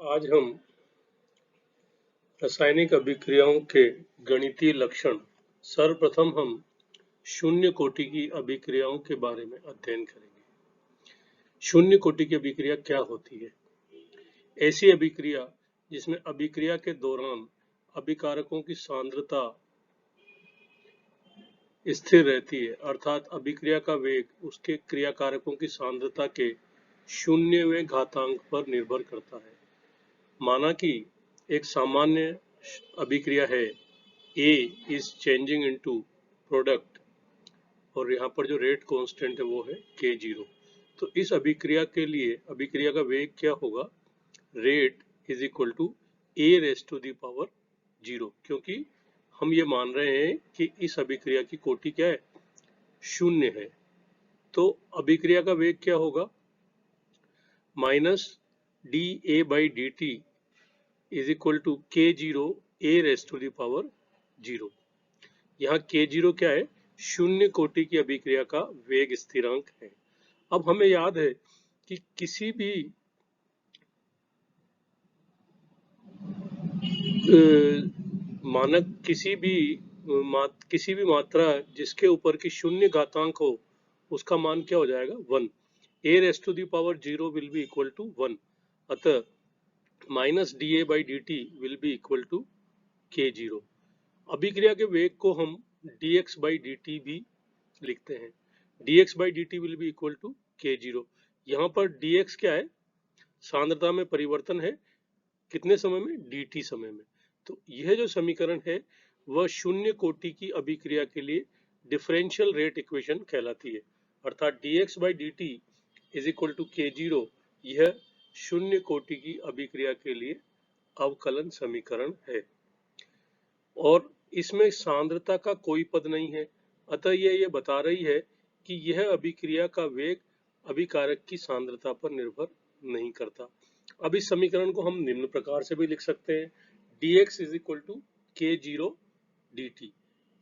आज हम रासायनिक अभिक्रियाओं के गणितीय लक्षण सर्वप्रथम हम शून्य कोटि की अभिक्रियाओं के बारे में अध्ययन करेंगे। शून्य कोटि की अभिक्रिया क्या होती है? ऐसी अभिक्रिया जिसमें अभिक्रिया के दौरान अभिकारकों की सांद्रता स्थिर रहती है, अर्थात अभिक्रिया का वेग उसके क्रियाकारकों की सांद्रता के शून्यवें घातांक पर निर्भर करता है। माना कि एक सामान्य अभिक्रिया है, A is changing into product और यहाँ पर जो रेट कांस्टेंट है वो है K0। तो इस अभिक्रिया के लिए अभिक्रिया का वेग क्या होगा? Rate is equal to A raise to the power 0, क्योंकि हम ये मान रहे हैं कि इस अभिक्रिया की कोटि क्या है? शून्य है। तो अभिक्रिया का वेग क्या होगा? Minus dA/dt is equal to K0 A raise to the power 0। यहाँ K0 क्या है? शून्य कोटि की अभिक्रिया का वेग स्थिरांक है। अब हमें याद है कि किसी भी मात्रा जिसके ऊपर की शून्य घातांक हो उसका मान क्या हो जाएगा? 1। A raise to the power 0 will be equal to 1। अतः minus dA/dt will be equal to K0। अभिक्रिया के वेग को हम dx/dt भी लिखते हैं। dx/dt will be equal to K0। यहाँ पर dx क्या है? सांद्रता में परिवर्तन है। कितने समय में? dt समय में। तो यह जो समीकरण है वह शून्य कोटि की अभिक्रिया के लिए डिफरेंशियल रेट इक्वेशन कहलाती है, अर्थात dx/dt is equal to K0 यह शून्य कोटि की अभिक्रिया के लिए अवकलन समीकरण है और इसमें सांद्रता का कोई पद नहीं है। अतः यह बता रही है कि यह अभिक्रिया का वेग अभिकारक की सांद्रता पर निर्भर नहीं करता। अब इस समीकरण को हम निम्न प्रकार से भी लिख सकते हैं, dx is equal to K0 dt।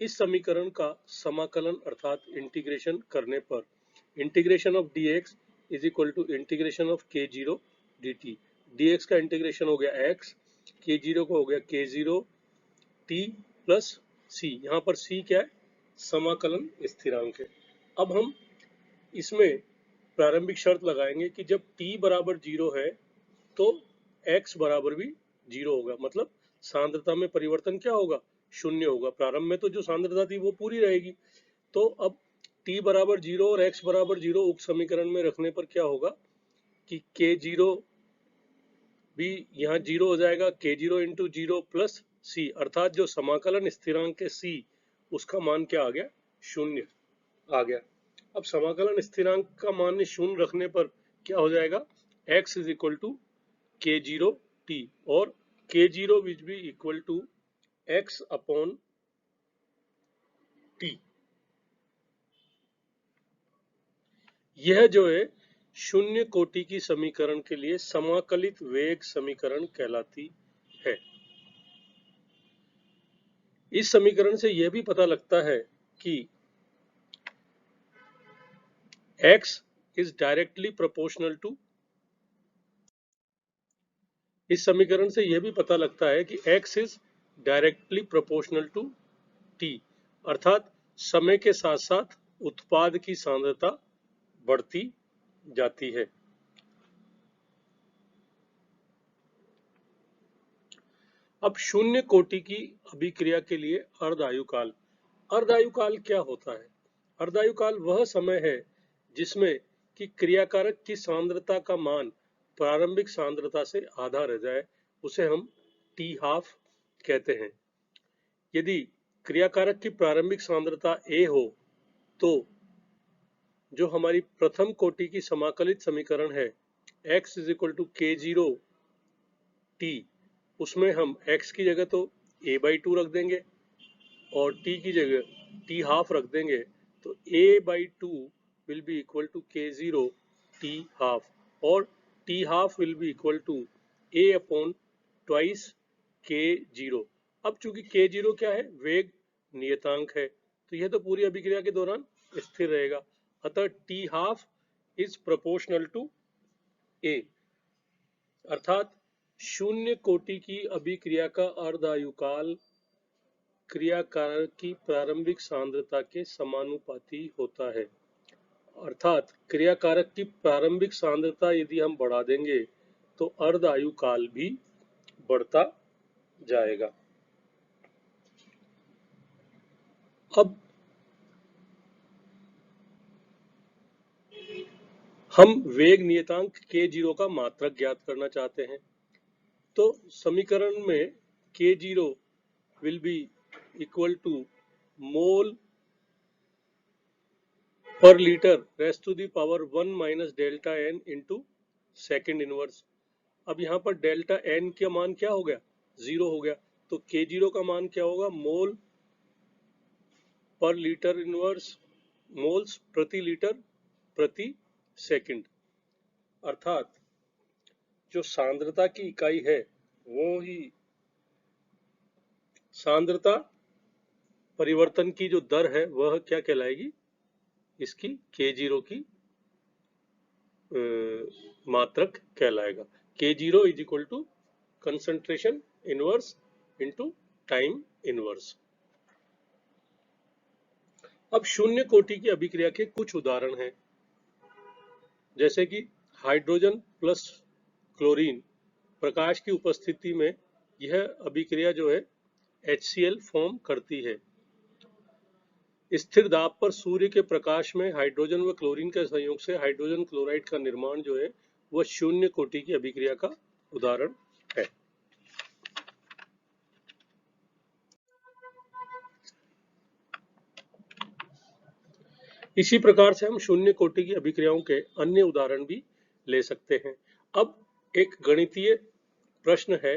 इस समीकरण का समाकलन अर्थात इंटीग्रेशन करने पर integration of dx is equal to integration of K0 dt। dx का इंटीग्रेशन हो गया x, K0 को हो गया K0 t प्लस c। यहाँ पर c क्या है? समाकलन स्थिरांक है। अब हम इसमें प्रारंभिक शर्त लगाएंगे कि जब t बराबर 0 है तो x बराबर भी 0 होगा, मतलब सांद्रता में परिवर्तन क्या होगा? शून्य होगा। प्रारंभ में तो जो सांद्रता थी वो पूरी रहेगी। तो अब t बराबर 0 और x बराबर 0 उक्त समीकरण में रखने पर क्या होगा कि K0 भी यहाँ 0 हो जाएगा। K0 इंटू 0 प्लस c, अर्थात जो समाकलन स्थिरांक है c उसका मान क्या आ गया? शून्य आ गया। अब समाकलन स्थिरांक का मान शून्य रखने पर क्या हो जाएगा? x is equal to K0 t और K0 which be equal to x upon t। यह जो है शून्य कोटि की समीकरण के लिए समाकलित वेग समीकरण कहलाती है। इस समीकरण से यह भी पता लगता है कि x is directly proportional to, इस समीकरण से यह भी पता लगता है कि x is directly proportional to t, अर्थात समय के साथ साथ उत्पाद की सांद्रता बढ़ती जाती है। अब शून्य कोटि की अभिक्रिया के लिए अर्धायुकाल। अर्धायुकाल क्या होता है? अर्धायुकाल वह समय है जिसमें कि क्रियाकारक की सांद्रता का मान प्रारंभिक सांद्रता से आधा रह जाए, उसे हम टी हाफ कहते हैं। यदि क्रियाकारक की प्रारंभिक सांद्रता A हो तो जो हमारी प्रथम कोटि की समाकलित समीकरण है x is equal to K0 t, उसमें हम x की जगह तो A/2 रख देंगे और t की जगह t हाफ रख देंगे। तो A/2 will be equal to K0 t half और t half will be equal to A upon twice K0। अब चूंकि K0 क्या है? वेग नियतांक है, तो यह तो पूरी अभिक्रिया के दौरान स्थिर रहेगा। अतः t half is proportional to A, अर्थात शून्य कोटि की अभिक्रिया का अर्धायुकाल क्रियाकारक की प्रारंभिक सांद्रता के समानुपाती होता है। अर्थात क्रियाकारक की प्रारंभिक सांद्रता यदि हम बढ़ा देंगे तो अर्धायुकाल भी बढ़ता जाएगा। अब हम वेग नियतांक k0 का मात्रक ज्ञात करना चाहते हैं। तो समीकरण में k0 will be equal to mole per litre raise to the power 1 minus delta n into second inverse. अब यहाँ पर डेल्टा n का मान क्या हो गया, 0 हो गया। तो k0 का मान क्या होगा, मोल पर लीटर इनवर्स, मोल्स प्रति लीटर प्रति सेकंड। अर्थात जो सांद्रता की इकाई है वो ही सांद्रता परिवर्तन की जो दर है वह क्या कहलाएगी, इसकी k0 की मात्रक कहलाएगा। k0 is equal to concentration inverse into time inverse. अब शून्य कोटि की अभिक्रिया के कुछ उदाहरण हैं, जैसे कि हाइड्रोजन प्लस क्लोरीन प्रकाश की उपस्थिति में यह अभिक्रिया जो है HCl फॉर्म करती है। स्थिर दाब पर सूर्य के प्रकाश में हाइड्रोजन व क्लोरीन के संयोग से हाइड्रोजन क्लोराइड का निर्माण जो है वह शून्य कोटि की अभिक्रिया का उदाहरण है। इसी प्रकार से हम शून्य कोटि की अभिक्रियाओं के अन्य उदाहरण भी ले सकते हैं। अब एक गणितीय प्रश्न है,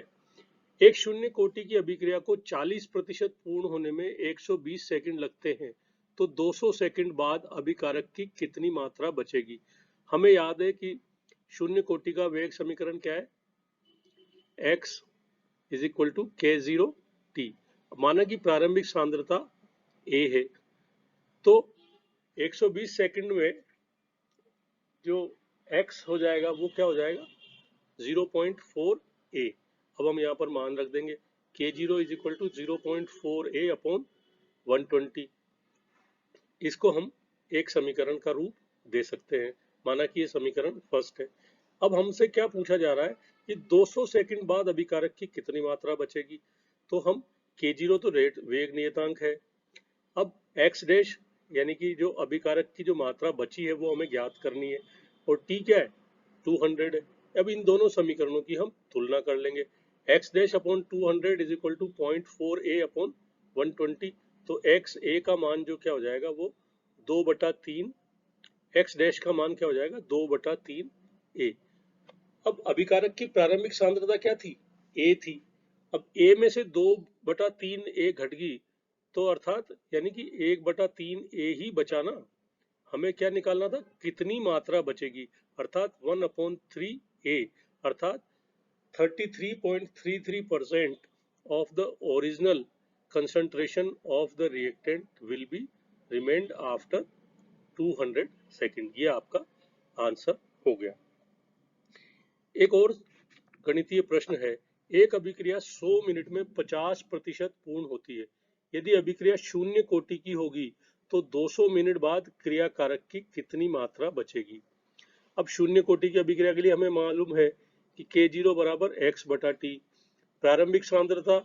एक शून्य कोटि की अभिक्रिया को 40% पूर्ण होने में 120 सेकंड लगते हैं, तो 200 सेकंड बाद अभिकारक की कितनी मात्रा बचेगी। हमें याद है कि शून्य कोटि का वेग समीकरण क्या है, x is equal to k0t। माना कि प्रारंभिक सांद्रता a है, तो 120 सेकंड में जो x हो जाएगा वो क्या हो जाएगा, 0.4 a। अब हम यहाँ पर मान रख देंगे k0 is equal to 0.4 a upon 120। इसको हम एक समीकरण का रूप दे सकते हैं, माना कि ये समीकरण फर्स्ट है। अब हमसे क्या पूछा जा रहा है कि 200 सेकंड बाद अभिकारक की कितनी मात्रा बचेगी। तो हम k0 तो वेग नियतांक है, अब x डैश यानी कि जो अभिकारक की जो मात्रा बची है वो हमें ज्ञात करनी है, और t क्या है, 200 है। अब इन दोनों समीकरणों की हम तुलना कर लेंगे। x dash upon 200 is equal to 0.4 a upon 120। तो x a का मान जो क्या हो जाएगा वो 2/3, x डैश का मान क्या हो जाएगा 2/3 a। अब अभिकारक की प्रारंभिक सांद्रता क्या थी, a थी। अब a में से 2/3 a घट गई, तो अर्थात यानी कि 1/3 a ही बचा ना। हमें क्या निकालना था, कितनी मात्रा बचेगी, अर्थात 1/3 a, अर्थात 33.33% of the original concentration of the reactant will be remained after 200 second. ये आपका आंसर हो गया। एक और गणितीय प्रश्न है, एक अभिक्रिया 100 मिनट में 50% पूर्ण होती है। यदि अभिक्रिया शून्य कोटि की होगी तो 200 मिनट बाद क्रियाकारक की कितनी मात्रा बचेगी। अब शून्य कोटि की अभिक्रिया के लिए हमें मालूम है कि k0 बराबर x/t, प्रारंभिक सांद्रता